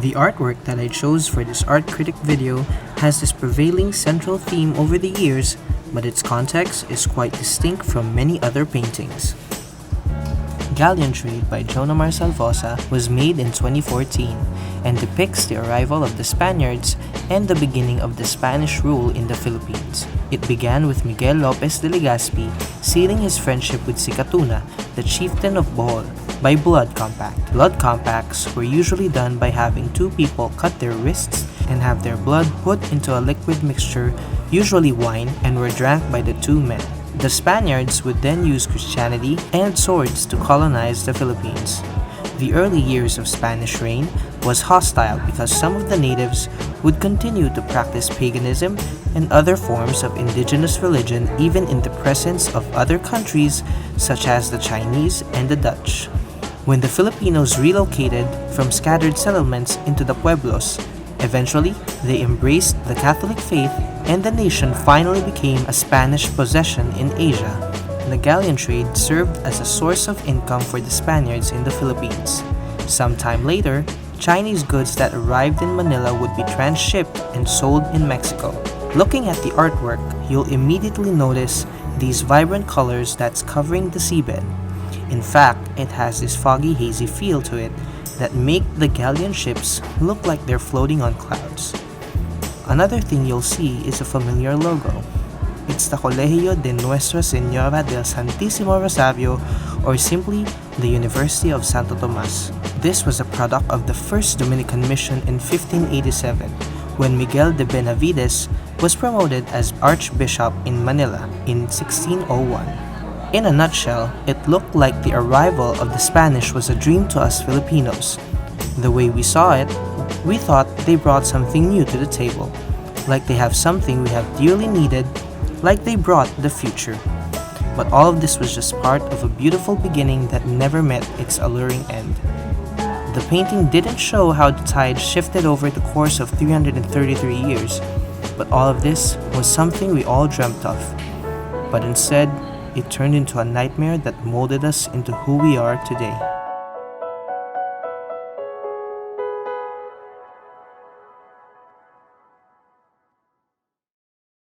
The artwork that I chose for this art critic video has this prevailing central theme over the years, but its context is quite distinct from many other paintings. Galleon Trade by Jonomar Salvosa was made in 2014 and depicts the arrival of the Spaniards and the beginning of the Spanish rule in the Philippines. It began with Miguel Lopez de Legazpi sealing his friendship with Sikatuna, the chieftain of Bohol, by blood compact. Blood compacts were usually done by having two people cut their wrists and have their blood put into a liquid mixture, usually wine, and were drank by the two men. The Spaniards would then use Christianity and swords to colonize the Philippines. The early years of Spanish reign was hostile because some of the natives would continue to practice paganism and other forms of indigenous religion even in the presence of other countries such as the Chinese and the Dutch. When the Filipinos relocated from scattered settlements into the pueblos, eventually they embraced the Catholic faith and the nation finally became a Spanish possession in Asia. The galleon trade served as a source of income for the Spaniards in the Philippines. Sometime later, Chinese goods that arrived in Manila would be transshipped and sold in Mexico. Looking at the artwork, you'll immediately notice these vibrant colors that's covering the seabed. In fact, it has this foggy, hazy feel to it that make the galleon ships look like they're floating on clouds. Another thing you'll see is a familiar logo. It's the Colegio de Nuestra Señora del Santísimo Rosario, or simply the University of Santo Tomas. This was a product of the first Dominican mission in 1587, when Miguel de Benavides was promoted as Archbishop in Manila in 1601. In a nutshell, it looked like the arrival of the Spanish was a dream to us Filipinos. The way we saw it, we thought they brought something new to the table, like they have something we have dearly needed, like they brought the future. But all of this was just part of a beautiful beginning that never met its alluring end. The painting didn't show how the tide shifted over the course of 333 years, but all of this was something we all dreamt of. But instead, it turned into a nightmare that molded us into who we are today.